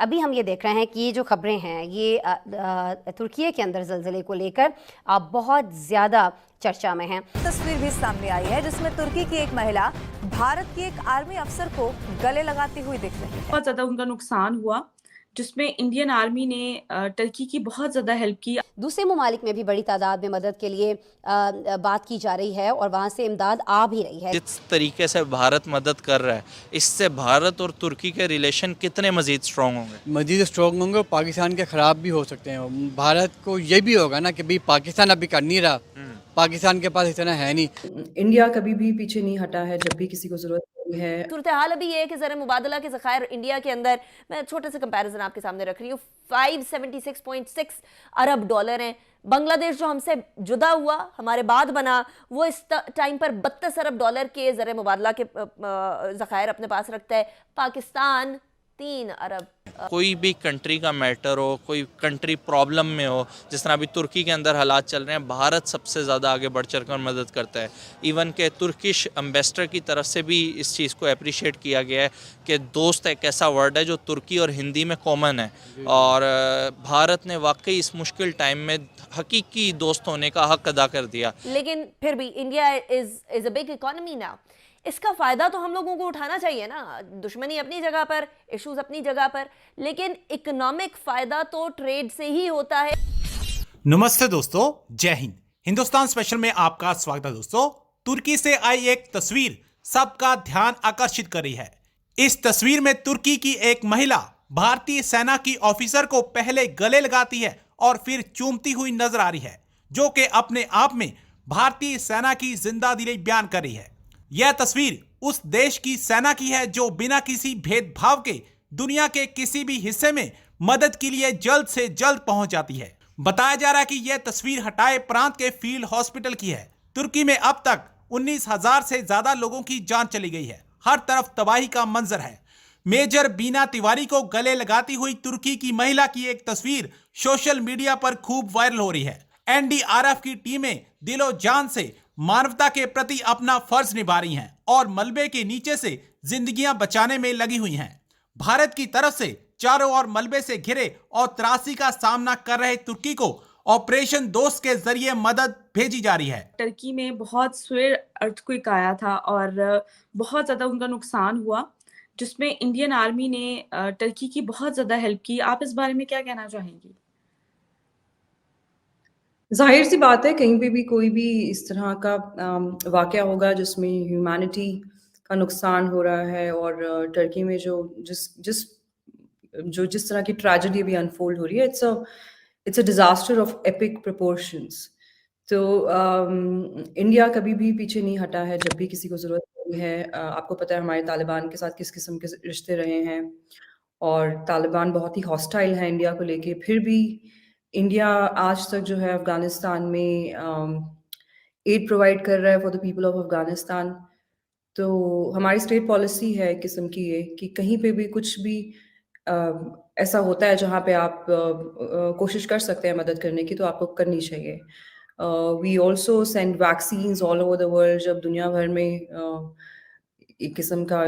अभी हम ये देख रहे हैं कि ये जो खबरें हैं ये तुर्की के अंदर ज़लज़ले को लेकर बहुत ज़्यादा चर्चा में हैं। तस्वीर भी सामने आई है जिसमें तुर्की की एक महिला भारत की एक आर्मी अफसर को गले लगाती हुई दिख रही है। बहुत ज़्यादा उनका नुकसान हुआ, जिसमें इंडियन आर्मी ने टर्की की बहुत ज़्यादा हेल्प की। दूसरे ममालिक में भी बड़ी तादाद में मदद के लिए बात की जा रही है और वहाँ से इमदाद आ भी रही है। जिस तरीके से भारत मदद कर रहा है, इससे भारत और तुर्की के रिलेशन कितने मज़ीद स्ट्रॉन्ग होंगे? मज़ीद स्ट्रॉन्ग होंगे और पाकिस्तान के ख़राब भी हो सकते हैं। भारत को ये भी होगा ना कि भाई पाकिस्तान अभी कर नहीं रहा, पाकिस्तान के पास इतना है नहीं। इंडिया कभी भी पीछे नहीं हटा है जब भी किसी को ज़रूरत पड़ी है। सूरत हाल अभी ये है कि ज़र मुबादला के ज़खायर इंडिया के अंदर, मैं छोटे से कंपैरिजन आपके सामने रख रही हूँ, 576.6 अरब डॉलर हैं। बांग्लादेश जो हमसे जुदा हुआ, हमारे बाद बना, वो इस टाइम पर 32 अरब डॉलर के ज़र मुबादला के ज़खायर अपने पास रखता है। पाकिस्तान 3 अरब। कोई भी कंट्री का मैटर हो, कोई कंट्री प्रॉब्लम में हो, जिस तरह अभी तुर्की के अंदर हालात चल रहे हैं, भारत सबसे ज़्यादा आगे बढ़ चढ़ कर मदद करता है। इवन के तुर्किश एम्बेसडर की तरफ से भी इस चीज़ को अप्रिशिएट किया गया है कि दोस्त एक ऐसा वर्ड है जो तुर्की और हिंदी में कॉमन है, और भारत ने वाकई इस मुश्किल टाइम में हकीकी दोस्त होने का हक अदा कर दिया। लेकिन फिर भी India is a big economy now, इसका फ़ायदा तो हम लोगों को उठाना चाहिए ना। दुश्मनी अपनी जगह पर, इश्यूज अपनी जगह पर, लेकिन इकोनॉमिक फ़ायदा तो ट्रेड से ही होता है। नमस्ते दोस्तों, जय हिंद। हिंदुस्तान स्पेशल में आपका स्वागत है दोस्तों। तुर्की से आई एक तस्वीर सबका ध्यान आकर्षित कर रही है। इस तस्वीर में तुर्की की एक महिला भारतीय सेना की ऑफिसर को पहले गले लगाती है और फिर चूमती हुई नजर आ रही है, जो कि अपने आप में भारतीय सेना की जिंदा दिली बयान कर रही है। यह तस्वीर उस देश की सेना की है जो बिना किसी भेदभाव के दुनिया के किसी भी हिस्से में मदद के लिए जल्द से जल्द पहुंच जाती है। बताया जा रहा है कि यह तस्वीर हटाए प्रांत के फील्ड हॉस्पिटल की है। तुर्की में अब तक 19,000 से ज्यादा लोगों की जान चली गई है। हर तरफ तबाही का मंजर है। मेजर बीना तिवारी को गले लगाती हुई तुर्की की महिला की एक तस्वीर सोशल मीडिया पर खूब वायरल हो रही है। एनडीआरएफ की टीमें दिलो जान से मानवता के प्रति अपना फर्ज निभा रही हैं और मलबे के नीचे से जिंदगियां बचाने में लगी हुई हैं। भारत की तरफ से चारों ओर मलबे से घिरे और त्रासदी का सामना कर रहे तुर्की को ऑपरेशन दोस्त के जरिए मदद भेजी जा रही है। टर्की में बहुत स्वेर अर्थक्वेक आया था और बहुत ज़्यादा उनका नुकसान हुआ, जिसमें इंडियन आर्मी ने टर्की की बहुत ज़्यादा हेल्प की। आप इस बारे में क्या कहना चाहेंगी? जाहिर सी बात है, कहीं पे भी कोई भी इस तरह का वाकया होगा जिसमें ह्यूमैनिटी का नुकसान हो रहा है, और टर्की में जिस तरह की ट्रेजेडी अभी अनफोल्ड हो रही है, it's a disaster of epic proportions. तो इंडिया कभी भी पीछे नहीं हटा है जब भी किसी को ज़रूरत पड़ी है। आपको पता है हमारे तालिबान के साथ किस किस्म के रिश्ते रहे हैं, और तालिबान बहुत ही हॉस्टाइल है इंडिया को लेके। फिर भी इंडिया आज तक जो है अफ़गानिस्तान में एड प्रोवाइड कर रहा है for the people of Afghanistan. तो हमारी स्टेट पॉलिसी है एक किस्म की ये कि कहीं पे भी कुछ भी ऐसा होता है जहाँ पे आप कोशिश कर सकते हैं मदद करने की, तो आपको करनी चाहिए। We also send vaccines all over the world. जब दुनिया भर में एक किस्म का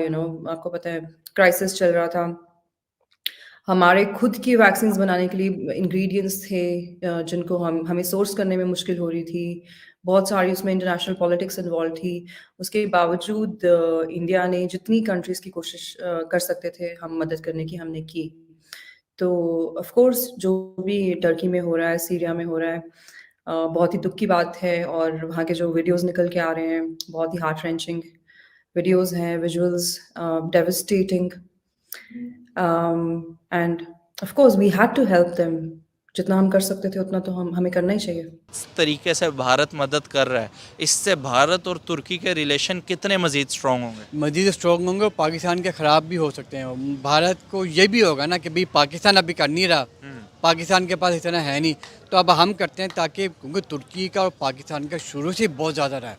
आपको पता है क्राइसिस चल रहा था, हमारे खुद की वैक्सीन्स बनाने के लिए इंग्रेडिएंट्स थे जिनको हमें सोर्स करने में मुश्किल हो रही थी। बहुत सारी उसमें इंटरनेशनल पॉलिटिक्स इन्वॉल्व थी। उसके बावजूद इंडिया ने जितनी कंट्रीज़ की कोशिश कर सकते थे हम मदद करने की, हमने की। तो ऑफ कोर्स जो भी टर्की में हो रहा है, सीरिया में हो रहा है, बहुत ही दुःख की बात है। और वहाँ के जो वीडियोज़ निकल के आ रहे हैं, बहुत ही हार्ट रेंचिंग वीडियोज़ हैं, visuals devastating. And of course we had to help them. जितना हम कर सकते थे उतना तो हमें करना ही चाहिए। इस तरीके से भारत मदद कर रहा है, इससे भारत और तुर्की के रिलेशन कितने मज़ीद स्ट्रॉन्ग होंगे? मज़ीद स्ट्रॉन्ग होंगे और पाकिस्तान के ख़राब भी हो सकते हैं। भारत को ये भी होगा ना कि भाई पाकिस्तान अभी कर नहीं रहा, पाकिस्तान के पास इतना है नहीं, तो अब हम करते हैं ताकि, क्योंकि तुर्की का और पाकिस्तान का शुरू से बहुत ज़्यादा रहा है।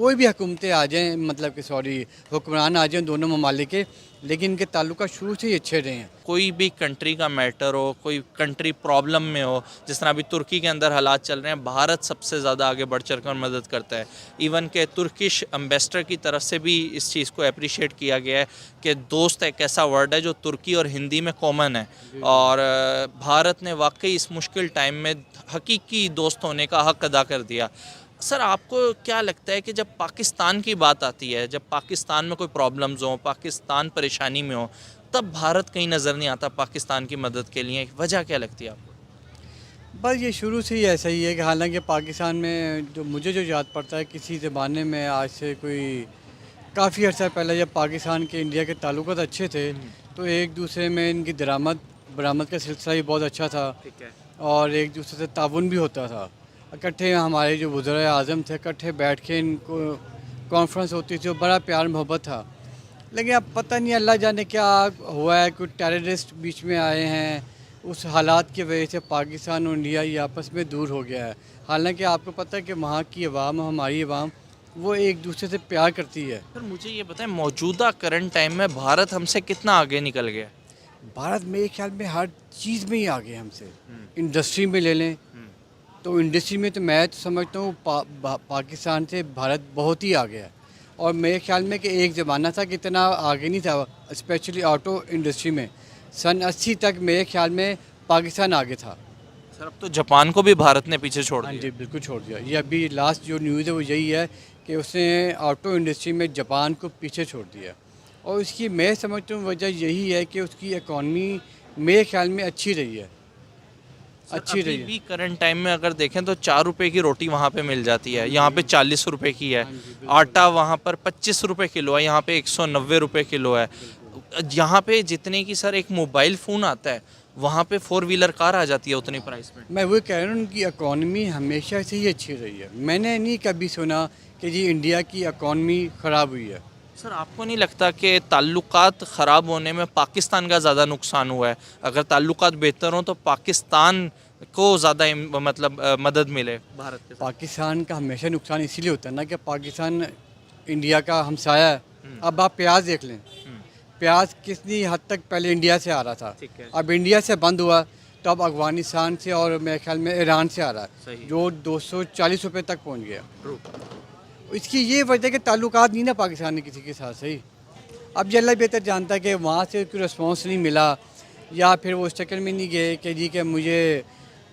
कोई भी हुकूमतें आ जाएं, मतलब कि सॉरी हुक्मरान आ जाएं दोनों ममालिक के, लेकिन इनके ताल्लुकात शुरू से ही अच्छे रहे हैं। कोई भी कंट्री का मैटर हो, कोई कंट्री प्रॉब्लम में हो, जिस तरह अभी तुर्की के अंदर हालात चल रहे हैं, भारत सबसे ज़्यादा आगे बढ़ चढ़ कर मदद करता है। इवन के तुर्किश एम्बेसडर की तरफ से भी इस चीज़ को अप्रिशिएट किया गया है कि दोस्त एक ऐसा वर्ड है जो तुर्की और हिंदी में कॉमन है, और भारत ने वाकई इस मुश्किल टाइम में हकीकी दोस्त होने का हक अदा कर दिया। सर, आपको क्या लगता है कि जब पाकिस्तान की बात आती है, जब पाकिस्तान में कोई प्रॉब्लम्स हो, पाकिस्तान परेशानी में हो, तब भारत कहीं नज़र नहीं आता पाकिस्तान की मदद के लिए? वजह क्या लगती है आपको? बस ये शुरू से ही ऐसा ही है कि हालांकि पाकिस्तान में जो मुझे जो याद पड़ता है किसी ज़माने में, आज से कोई काफ़ी अर्सा पहले, जब पाकिस्तान के इंडिया के ताल्लुकात अच्छे थे तो एक दूसरे में इनकी बरामद का सिलसिला भी बहुत अच्छा था, ठीक है। और एक दूसरे से ताउन भी होता था। इकट्ठे हमारे जो वज़ीर आज़म थे, इकट्ठे बैठ के इनको कॉन्फ्रेंस होती थी, और बड़ा प्यार मोहब्बत था। लेकिन अब पता नहीं अल्लाह जाने क्या हुआ है, कुछ टेररिस्ट बीच में आए हैं, उस हालात की वजह से पाकिस्तान और इंडिया ये आपस में दूर हो गया है। हालांकि आपको पता है कि वहाँ की अवाम, हमारी अवाम, वो एक दूसरे से प्यार करती है। सर, मुझे ये बताएं, मौजूदा करंट टाइम में भारत हमसे कितना आगे निकल गया? भारत मेरे ख्याल में हर चीज़ में ही आगे हमसे। इंडस्ट्री में ले लें तो इंडस्ट्री में तो मैं तो समझता हूँ पाकिस्तान से भारत बहुत ही आगे है। और मेरे ख्याल में कि एक ज़माना था कि इतना आगे नहीं था, स्पेशली ऑटो इंडस्ट्री में। सन 80 तक मेरे ख्याल में पाकिस्तान आगे था। सर, अब तो जापान को भी भारत ने पीछे छोड़ हाँ दिया। जी, बिल्कुल छोड़ दिया। ये अभी लास्ट जो न्यूज़ है वो यही है कि उसने ऑटो इंडस्ट्री में जापान को पीछे छोड़ दिया। और उसकी मैं समझता हूँ वजह यही है कि उसकी इकॉनमी मेरे ख्याल में अच्छी रही है, अच्छी रही है। भी करंट टाइम में अगर देखें तो 4 रुपए की रोटी वहाँ पे मिल जाती है, यहाँ पे 40 रुपए की है। आटा वहाँ पर 25 रुपए किलो है, यहाँ पे 190 रुपए किलो है। यहाँ पे जितने की सर एक मोबाइल फ़ोन आता है, वहाँ पे 4 व्हीलर कार आ जाती है उतनी प्राइस में। मैं वही कह रहा हूँ, उनकी इकॉनमी हमेशा से ही अच्छी रही है। मैंने नहीं कभी सुना कि जी इंडिया की इकॉनमी ख़राब हुई है। सर, आपको नहीं लगता कि ताल्लुकात ख़राब होने में पाकिस्तान का ज़्यादा नुकसान हुआ है? अगर ताल्लुकात बेहतर हों तो पाकिस्तान को ज़्यादा मतलब मदद मिले भारत के साथ। पाकिस्तान का हमेशा नुकसान इसीलिए होता है ना कि पाकिस्तान इंडिया का हमसाया है। अब आप प्याज देख लें, प्याज कितनी हद तक पहले इंडिया से आ रहा था, ठीक है। अब इंडिया से बंद हुआ तो अब अफगानिस्तान से और मेरे ख्याल में ईरान से आ रहा सही। है, जो 240 रुपये तक पहुँच गया। इसकी ये वजह कि ताल्लुकात नहीं ना पाकिस्तान ने किसी के साथ सही। अब ये अल्लाह बेहतर जानता है कि वहाँ से कोई रिस्पॉन्स नहीं मिला, या फिर वो उस चक्कर में नहीं गए कि जी कि मुझे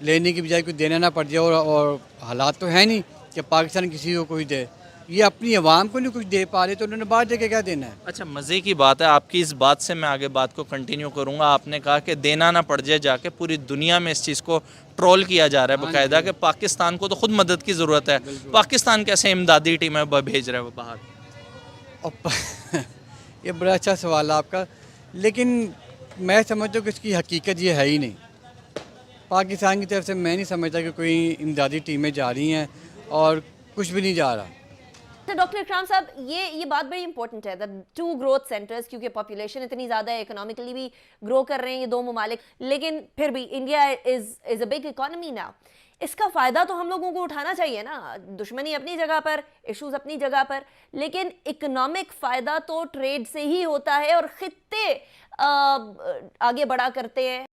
लेने की बजाय कुछ देना ना पड़ जाए। और हालात तो है नहीं कि पाकिस्तान किसी को कुछ दे, ये अपनी आवाम को नहीं कुछ दे पा रहे तो उन्होंने बाहर जाके क्या देना है। अच्छा, मज़े की बात है, आपकी इस बात से मैं आगे बात को कंटिन्यू करूंगा। आपने कहा कि देना ना पड़ जाए, जाके पूरी दुनिया में इस चीज़ को ट्रोल किया जा रहा है बाकायदा कि पाकिस्तान को तो खुद मदद की ज़रूरत है। पाकिस्तान कैसे इमदादी टीमें भेज रहा है वो बाहर? और ये बड़ा अच्छा सवाल है आपका, लेकिन मैं समझता हूँ कि इसकी हकीकत ये है ही नहीं। पाकिस्तान की तरफ से मैं नहीं समझता कि कोई इमदादी टीमें जा रही हैं, और कुछ भी नहीं जा रहा। तो डॉक्टर इकराम साहब, ये बात बड़ी इंपॉर्टेंट है, द 2 ग्रोथ सेंटर्स, क्योंकि पॉपुलेशन इतनी ज़्यादा है, इकोनॉमिकली भी ग्रो कर रहे हैं ये 2 ममालिक, लेकिन फिर भी India is a big economy now. इसका फ़ायदा तो हम लोगों को उठाना चाहिए ना। दुश्मनी अपनी जगह पर, इश्यूज अपनी जगह पर, लेकिन इकोनॉमिक फ़ायदा तो ट्रेड से ही होता है, और ख़ित्ते आगे बढ़ा करते हैं